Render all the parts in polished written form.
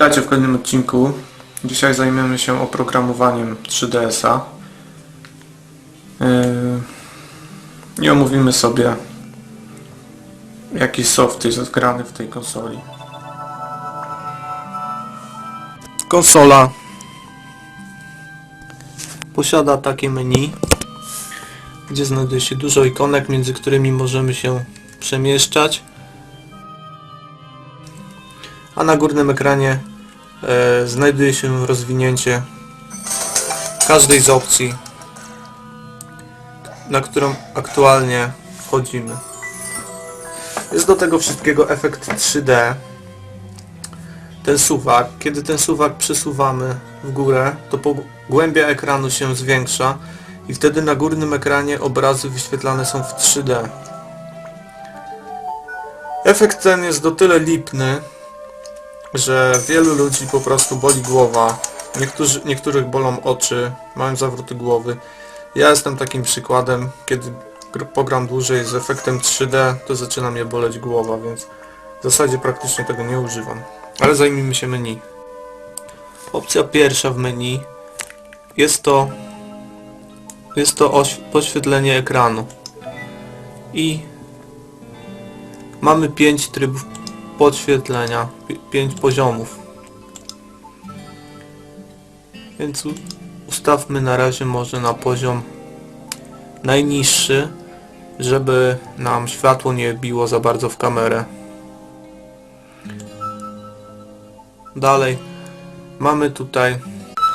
Witajcie w kolejnym odcinku. Dzisiaj zajmiemy się oprogramowaniem 3DS-a i omówimy sobie, jaki soft jest wgrany w tej konsoli. Konsola posiada takie menu, gdzie znajduje się dużo ikonek, między którymi możemy się przemieszczać, a na górnym ekranie znajduje się rozwinięcie każdej z opcji, na którą aktualnie wchodzimy. Jest do tego wszystkiego efekt 3D. Ten suwak, kiedy ten suwak przesuwamy w górę, to głębia ekranu się zwiększa i wtedy na górnym ekranie obrazy wyświetlane są w 3D. Efekt ten jest do tyle lipny, że wielu ludzi po prostu boli głowa. Niektórych bolą oczy, mają zawroty głowy. Ja jestem takim przykładem, kiedy pogram dłużej z efektem 3D, to zaczyna mnie boleć głowa, więc w zasadzie praktycznie tego nie używam. Ale zajmijmy się menu. Opcja pierwsza w menu jest to podświetlenie ekranu. I mamy 5 trybów podświetlenia, 5 poziomów. Więc ustawmy na razie może na poziom najniższy, żeby nam światło nie biło za bardzo w kamerę. Dalej mamy tutaj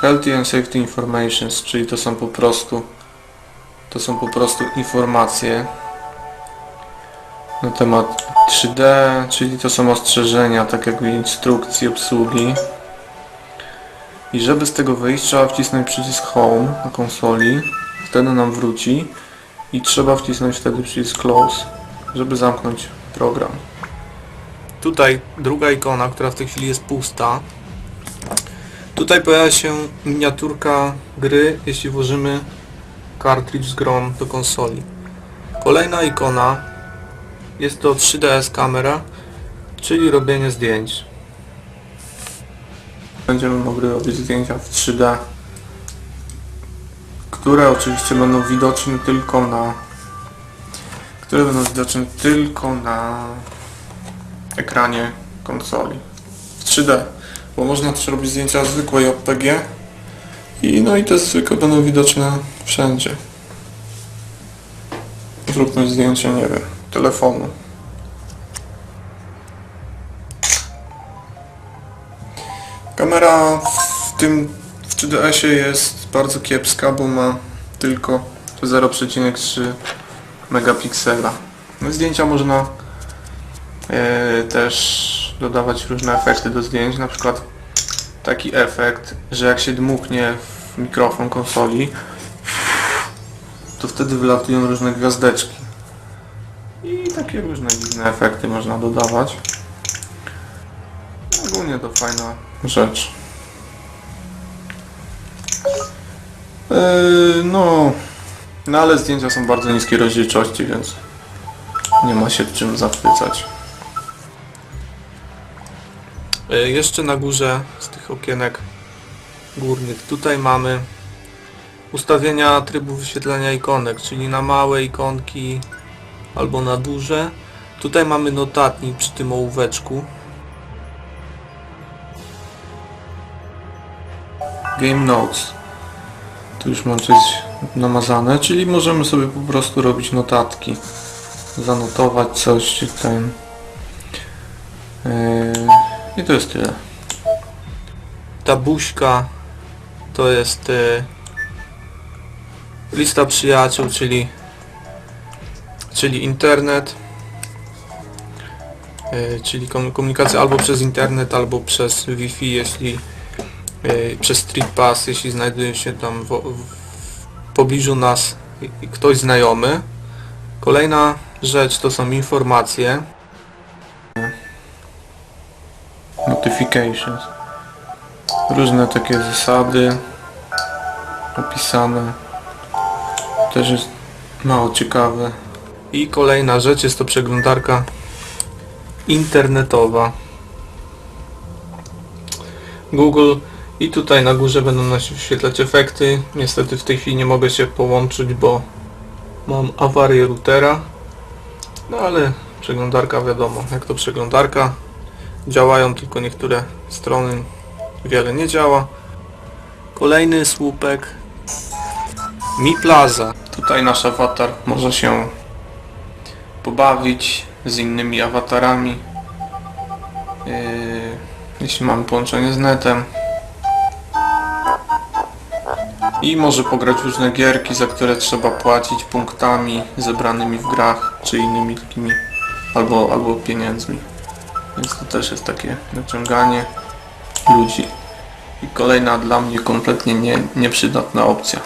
Healthy and Safety Informations, czyli to są po prostu informacje na temat 3D, czyli to są ostrzeżenia, tak jakby instrukcji obsługi. I żeby z tego wyjść, trzeba wcisnąć przycisk Home na konsoli, wtedy nam wróci i trzeba wcisnąć wtedy przycisk Close, żeby zamknąć program. Tutaj druga ikona, która w tej chwili jest pusta. Tutaj pojawia się miniaturka gry, jeśli włożymy cartridge z grą do konsoli. Kolejna ikona jest to 3DS kamera, czyli robienie zdjęć. Będziemy mogli robić zdjęcia w 3D, które oczywiście będą widoczne tylko na ekranie konsoli w 3D, bo można też robić zdjęcia zwykłe JPG i te zwykłe będą widoczne wszędzie. Zróbmy zdjęcie, nie wiem, telefonu. Kamera w 3DS-ie jest bardzo kiepska, bo ma tylko 0,3 megapiksela. Zdjęcia można też dodawać różne efekty do zdjęć, na przykład taki efekt, że jak się dmuchnie w mikrofon konsoli, to wtedy wylatują różne gwiazdeczki. I takie różne dziwne efekty można dodawać. Ogólnie to fajna rzecz. No ale zdjęcia są bardzo niskiej rozdzielczości, więc nie ma się czym zachwycać. Jeszcze na górze z tych okienek górnych tutaj mamy ustawienia trybu wyświetlania ikonek, czyli na małe ikonki albo na duże. Tutaj mamy notatnik przy tym ołóweczku. Game Notes. Tu już mam coś namazane, czyli możemy sobie po prostu robić notatki. Zanotować coś, czy ten. I to jest tyle. Ta buźka to jest lista przyjaciół, czyli internet. Czyli komunikacja albo przez internet, albo przez Wi-Fi, jeśli przez Street Pass, jeśli znajduje się tam w pobliżu nas ktoś znajomy. Kolejna rzecz to są informacje. Notifications. Różne takie zasady opisane. Też jest mało ciekawe. I kolejna rzecz jest to przeglądarka internetowa. Google i tutaj na górze będą nam się wyświetlać efekty. Niestety w tej chwili nie mogę się połączyć, bo mam awarię routera. No ale przeglądarka, wiadomo, jak to przeglądarka. Działają tylko niektóre strony, wiele nie działa. Kolejny słupek. Mi Plaza. Tutaj nasz awatar może się pobawić z innymi awatarami. Jeśli mamy połączenie z netem. I może pograć w różne gierki, za które trzeba płacić punktami zebranymi w grach, czy innymi takimi, albo pieniędzmi. Więc to też jest takie naciąganie ludzi. I kolejna dla mnie kompletnie nieprzydatna opcja.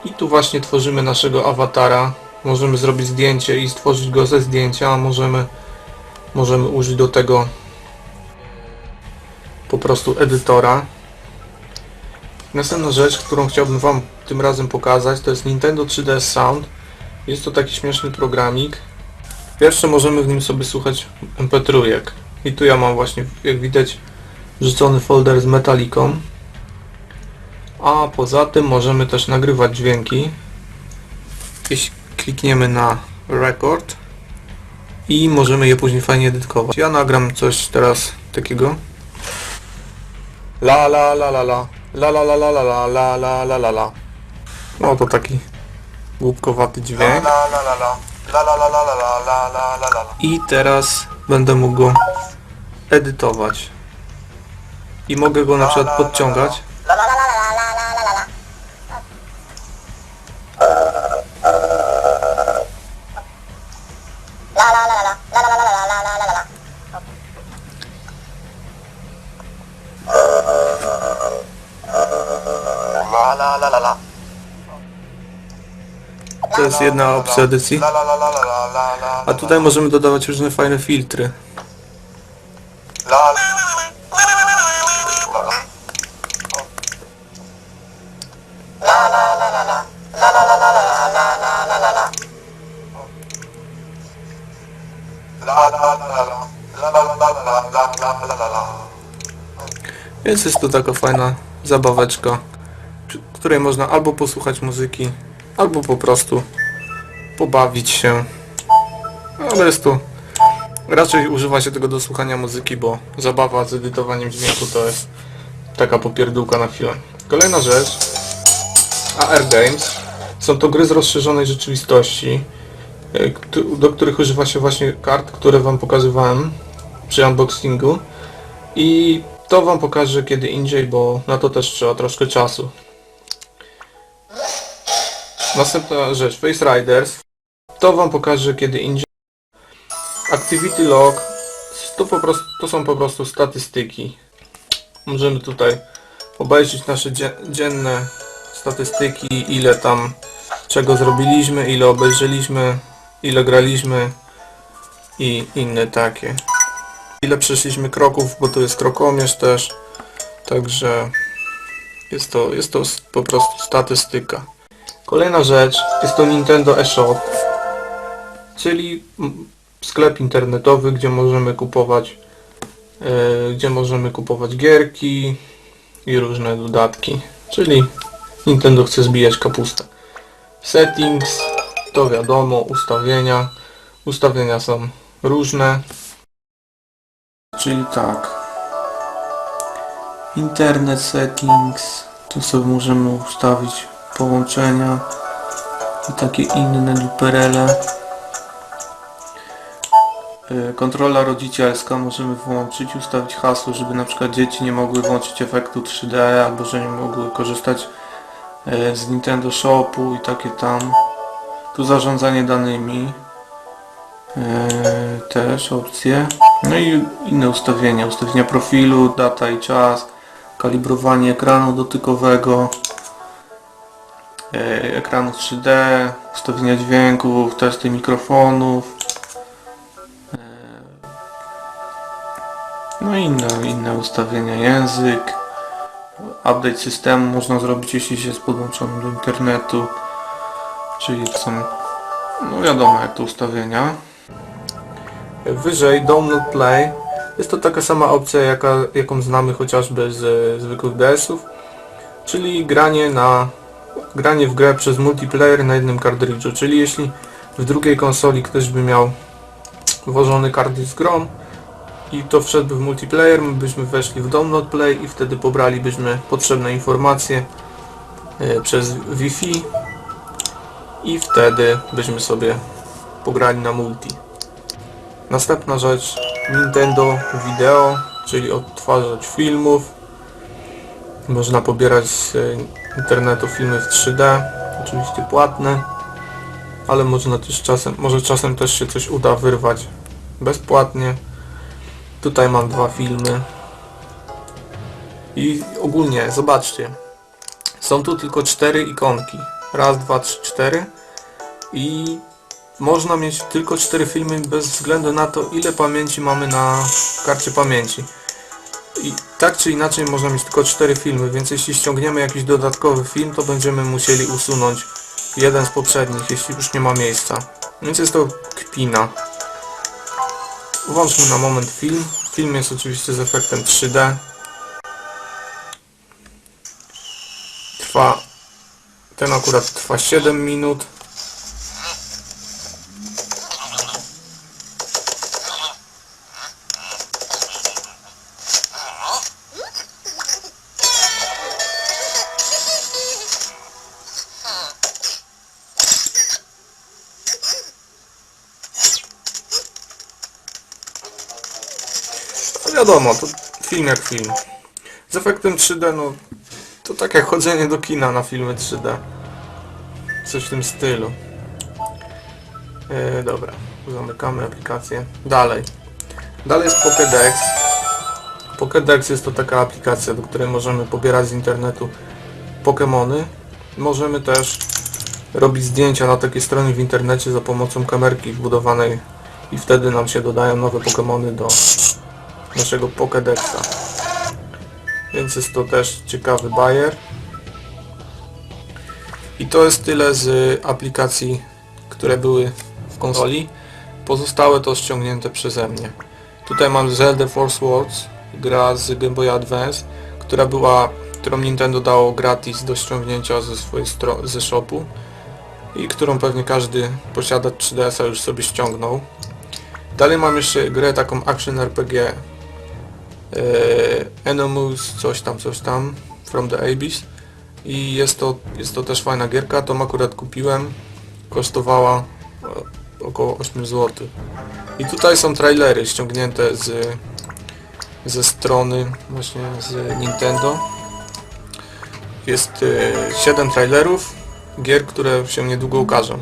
I tu właśnie tworzymy naszego awatara. Możemy zrobić zdjęcie i stworzyć go ze zdjęcia, a możemy użyć do tego po prostu edytora. Następna rzecz, którą chciałbym Wam tym razem pokazać, to jest Nintendo 3DS Sound. Jest to taki śmieszny programik. Pierwsze możemy w nim sobie słuchać MP3. I tu ja mam właśnie, jak widać, wrzucony folder z Metallicą. A poza tym możemy też nagrywać dźwięki. Jeśli klikniemy na Record i możemy je później fajnie edytować. Ja nagram coś teraz takiego. La la la la la. La la la la la la la la la la la. No to taki głupkowaty dźwięk. I teraz będę mógł go edytować. I mogę go na przykład podciągać. To jest jedna opcja edycji. A tutaj możemy dodawać różne fajne filtry. Więc jest to taka fajna zabaweczka, przy której można albo posłuchać muzyki, albo po prostu pobawić się. Ale jest to... Raczej używa się tego do słuchania muzyki, bo zabawa z edytowaniem dźwięku to jest taka popierdółka na chwilę. Kolejna rzecz. AR Games. Są to gry z rozszerzonej rzeczywistości, do których używa się właśnie kart, które Wam pokazywałem przy unboxingu. I to Wam pokażę kiedy indziej, bo na to też trzeba troszkę czasu. Następna rzecz, Face Riders. To Wam pokażę kiedy indziej. Activity Log. To są po prostu statystyki. Możemy tutaj obejrzeć nasze dzienne statystyki, ile tam czego zrobiliśmy, ile obejrzeliśmy, ile graliśmy i inne takie. Ile przeszliśmy kroków, bo tu jest krokomierz też. Także jest to po prostu statystyka. Kolejna rzecz jest to Nintendo eShop, czyli sklep internetowy, gdzie możemy kupować gierki i różne dodatki. Czyli Nintendo chce zbijać kapustę. Settings, to wiadomo, ustawienia. Ustawienia są różne. Czyli tak. Internet settings. Tu sobie możemy ustawić połączenia i takie inne duperele. Kontrola rodzicielska możemy włączyć, ustawić hasło, żeby na przykład dzieci nie mogły włączyć efektu 3D, albo że nie mogły korzystać z Nintendo Shopu i takie tam. Tu zarządzanie danymi. Też opcje. No i inne ustawienia. Ustawienia profilu, data i czas, kalibrowanie ekranu dotykowego, ekranu 3D, ustawienia dźwięków, testy mikrofonów. No i inne ustawienia, język, update systemu można zrobić, jeśli jest podłączony do internetu, czyli to są, no wiadomo jak to ustawienia. Wyżej download play, Jest to taka sama opcja, jaką znamy chociażby z zwykłych DS-ów, czyli granie w grę przez multiplayer na jednym kartridżu, czyli jeśli w drugiej konsoli ktoś by miał włożony kartridż z grą i to wszedłby w multiplayer, my byśmy weszli w download play i wtedy pobralibyśmy potrzebne informacje przez Wi-Fi i wtedy byśmy sobie pograli na multi. Następna rzecz, Nintendo Video, czyli odtwarzacz filmów. Można pobierać z internetu filmy w 3D, oczywiście płatne, ale może czasem też się coś uda wyrwać bezpłatnie. Tutaj mam 2 filmy i ogólnie zobaczcie, są tu tylko 4 ikonki, raz, 2, 3, 4 i można mieć tylko 4 filmy bez względu na to, ile pamięci mamy na karcie pamięci. I tak czy inaczej można mieć tylko 4 filmy, więc jeśli ściągniemy jakiś dodatkowy film, to będziemy musieli usunąć jeden z poprzednich, jeśli już nie ma miejsca. Więc jest to kpina. Włączmy na moment film. Film jest oczywiście z efektem 3D. Ten akurat trwa 7 minut. No wiadomo, to film jak film. Z efektem 3D, no to tak jak chodzenie do kina na filmy 3D. Coś w tym stylu. Dobra, zamykamy aplikację. Dalej jest Pokédex. Pokédex jest to taka aplikacja, do której możemy pobierać z internetu Pokémony. Możemy też robić zdjęcia na takie strony w internecie za pomocą kamerki wbudowanej i wtedy nam się dodają nowe Pokémony do naszego Pokédexa. Więc jest to też ciekawy bajer. I to jest tyle z aplikacji, które były w konsoli. Pozostałe to ściągnięte przeze mnie. Tutaj mam Zelda Force Words, gra z Game Boy Advance, którą Nintendo dało gratis do ściągnięcia ze shopu i którą pewnie każdy posiadacz 3DS-a już sobie ściągnął. Dalej mam jeszcze grę taką Action RPG Enemies, coś tam, From the Abyss i jest to też fajna gierka, tą akurat kupiłem, kosztowała około 8 zł. I tutaj są trailery ściągnięte ze strony właśnie z Nintendo. Jest 7 trailerów gier, które się niedługo ukażą.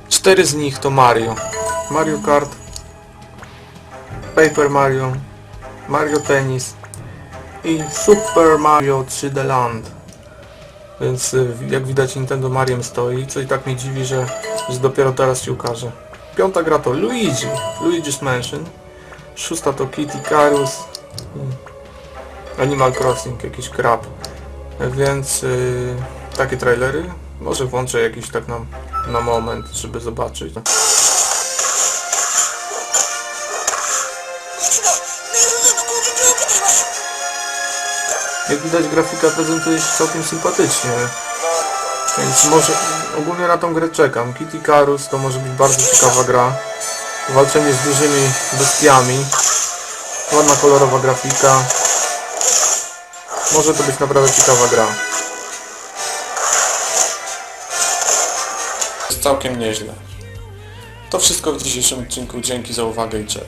4 z nich to Mario Kart, Paper Mario, Mario Tennis i Super Mario 3D Land. Więc jak widać Nintendo Mariem stoi, co i tak mnie dziwi, że dopiero teraz się ukaże. 5. gra to Luigi's Mansion. 6. to Kitty Icarus, Animal Crossing, jakiś crap. Więc takie trailery. Może włączę jakiś tak na moment, żeby zobaczyć. Jak widać grafika prezentuje się całkiem sympatycznie. Więc może ogólnie na tą grę czekam. Kitty Icarus to może być bardzo ciekawa gra. Walczenie z dużymi bestiami. Ładna kolorowa grafika. Może to być naprawdę ciekawa gra. Jest całkiem nieźle. To wszystko w dzisiejszym odcinku. Dzięki za uwagę i cześć.